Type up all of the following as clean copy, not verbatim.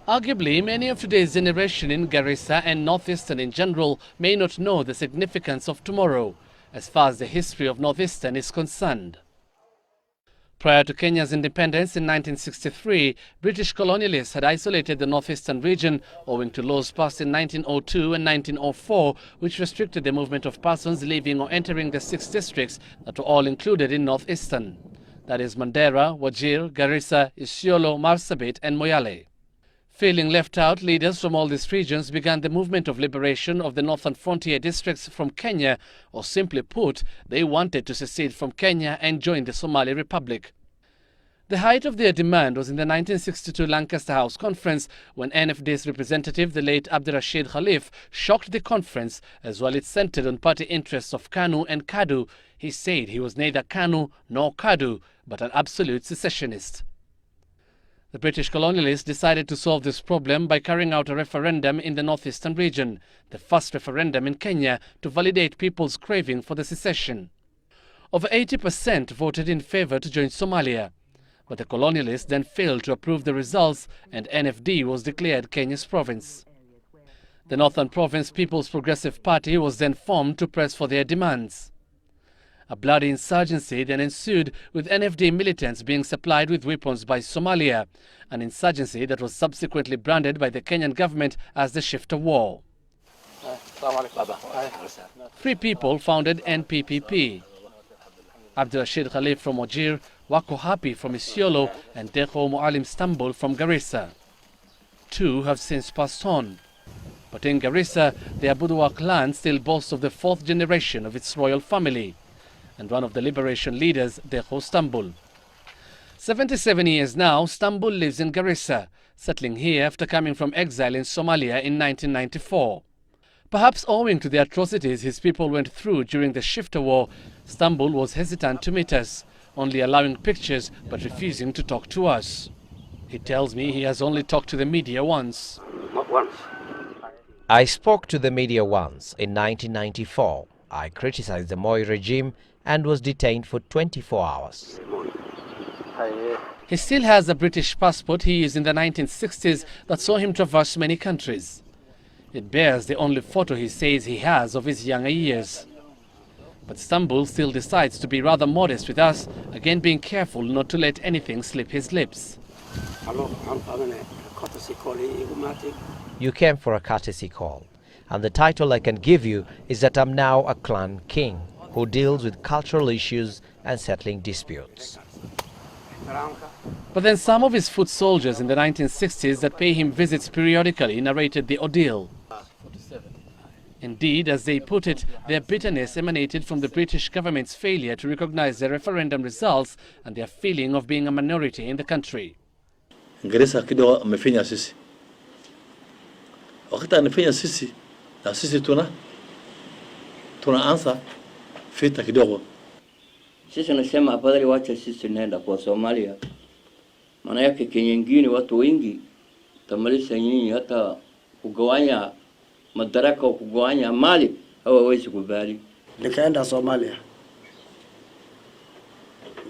Arguably, many of today's generation in Garisa and Northeastern in general may not know the significance of tomorrow, as far as the history of Northeastern is concerned. Prior to Kenya's independence in 1963, British colonialists had isolated the Northeastern region owing to laws passed in 1902 and 1904, which restricted the movement of persons leaving or entering the 6 districts that were all included in Northeastern. That is Mandera, Wajir, Garissa, Isiolo, Marsabit and Moyale. Feeling left out, leaders from all these regions began the movement of liberation of the northern frontier districts from Kenya, or simply put, they wanted to secede from Kenya and join the Somali Republic. The height of their demand was in the 1962 Lancaster House Conference, when NFD's representative, the late Abdirashid Khalif, shocked the conference as well it centered on party interests of KANU and KADU. He said he was neither KANU nor KADU, but an absolute secessionist. The British colonialists decided to solve this problem by carrying out a referendum in the northeastern region, the first referendum in Kenya to validate people's craving for the secession. Over 80% voted in favor to join Somalia, but the colonialists then failed to approve the results and NFD was declared Kenya's province. The Northern Province People's Progressive Party was then formed to press for their demands. A bloody insurgency then ensued, with NFD militants being supplied with weapons by Somalia, an insurgency that was subsequently branded by the Kenyan government as the Shifter War. 3 people founded NPPP. Abdirashid Khalif from Wajir, Wako Happy from Isiolo and Dekho Mualim Stambul from Garissa. 2 have since passed on. But in Garissa, the Abuduwa clan still boasts of the 4th generation of its royal family, and one of the liberation leaders, Dekho Stambul. 77 years now, Stambul lives in Garissa, settling here after coming from exile in Somalia in 1994. Perhaps owing to the atrocities his people went through during the Shifter War, Stambul was hesitant to meet us, only allowing pictures but refusing to talk to us. He tells me he has only talked to the media once. Not once. I spoke to the media once in 1994. I criticized the Moi regime and was detained for 24 hours. He still has a British passport he used in the 1960s that saw him traverse many countries. It bears the only photo he says he has of his younger years. But Stambul still decides to be rather modest with us, again being careful not to let anything slip his lips. You came for a courtesy call, and the title I can give you is that I'm now a clan king who deals with cultural issues and settling disputes. But then some of his foot soldiers in the 1960s that pay him visits periodically narrated the ordeal. Indeed, as they put it, their bitterness emanated from the British government's failure to recognize the referendum results and their feeling of being a minority in the country. Garissa kidogo amefanya sisi. Wakati anafanya sisi, na sisi tunaanza vita kidogo. Sisi nasema afadhali wacha sisi nenda kwa Somalia. Maana yake kinyingine watu wengi tamalisha nyinyi hata kugawanya madaraka au kugawanya mali hawawezi kubali. Nikaenda Somalia.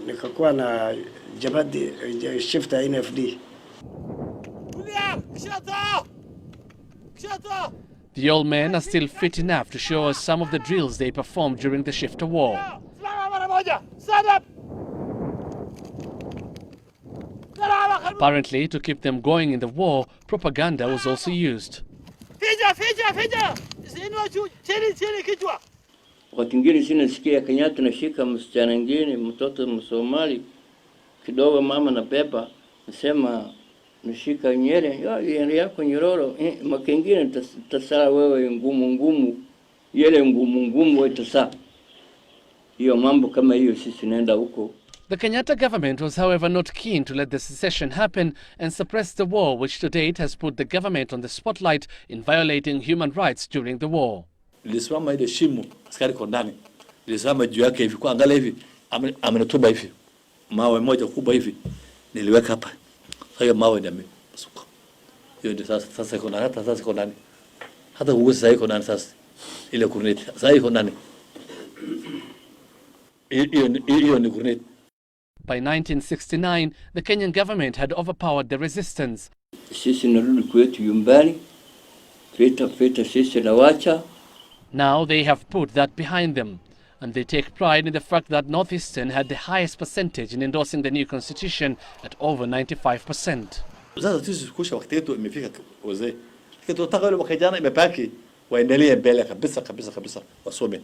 Nikakuwa na jabadi Shifter NFD. The old men are still fit enough to show us some of the drills they performed during the Shifter War. Apparently, to keep them going in the war, propaganda was also used. Wakati mwingine sinasikia Kenyatta nashika msichana mwingine mtoto Msomali kidogo mama na pepa nasema nashika nyere yako nyororo makengine tasaa wewe ngumu yele ngumu itasaa hiyo mambo kama hiyo sisi nenda huko. The Kenyatta government was, however, not keen to let the secession happen and suppressed the war, which to date has put the government on the spotlight in violating human rights during the war. Nilisimama ile shimo askari kwa ndani. Nilisimama juu yake hivi kwa angalia hivi amenituba hivi. Mawe moja kubwa hivi niliweka hapa. Hayo mawe ndio yamepasuka. Hiyo ndio sasa iko ndani sasa iko ndani. Hata uwezo sasa iko ndani sasa. Ile grenade sasa iko ndani. Hiyo ni grenade. By 1969, the Kenyan government had overpowered the resistance. Sisi narudi kwetu nyumbani, feta sisi nawacha. Now they have put that behind them, and they take pride in the fact that Northeastern had the highest percentage in endorsing the new constitution at over 95%. Sasa sisi kusha wakati yetu imefika wazee. Tunataka wale wakijana imebaki waendelee mbele kabisa wasome.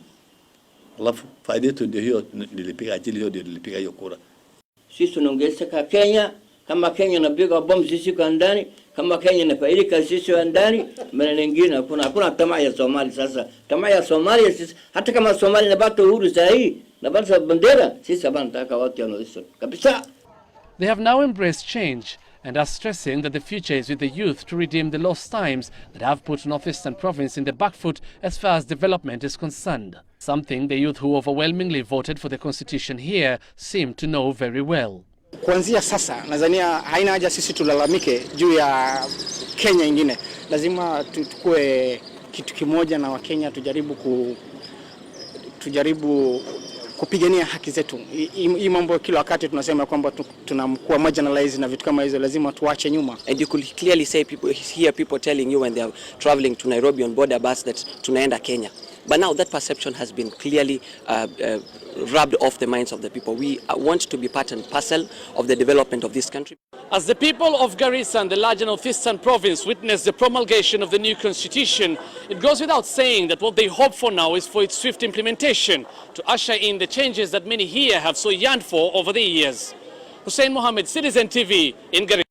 Alafu faida yetu ndio hiyo, nilipiga ajili hiyo, ndio nilipiga hiyo kura. Sisi tunaongezeka Kenya, kama Kenya napiga bomu sisi kwa ndani, kama Kenya inafaidika sisi wa ndani, maana nyingine hakuna tamaa ya Somali. Sasa tamaa ya Somali sisi, hata kama Somali inapata uhuru sahihi na bado bendera, sisi hapa tunataka watu wa Northeastern kabisa. They have now embraced change and are stressing that the future is with the youth to redeem the lost times that have put Northeastern province in the back foot as far as development is concerned. Something the youth who overwhelmingly voted for the constitution here seem to know very well. Kuanzia sasa nadhania haina haja sisi tulalamike juu ya Kenya ingine. Lazima tukue kitu kimoja na Wakenya, tujaribu kupigania haki zetu. Hii mambo kila wakati tunasema kwamba tunakuwa marginalized na vitu kama hizo, lazima tuache nyuma. And you could clearly hear people telling you when they are traveling to Nairobi on border bus that tunaenda Kenya. But now that perception has been clearly rubbed off the minds of the people. We want to be part and parcel of the development of this country. As the people of Garisa and the larger Northeastern province witness the promulgation of the new constitution, it goes without saying that what they hope for now is for its swift implementation to usher in the changes that many here have so yearned for over the years. Hussein Mohammed, Citizen TV in Garisa.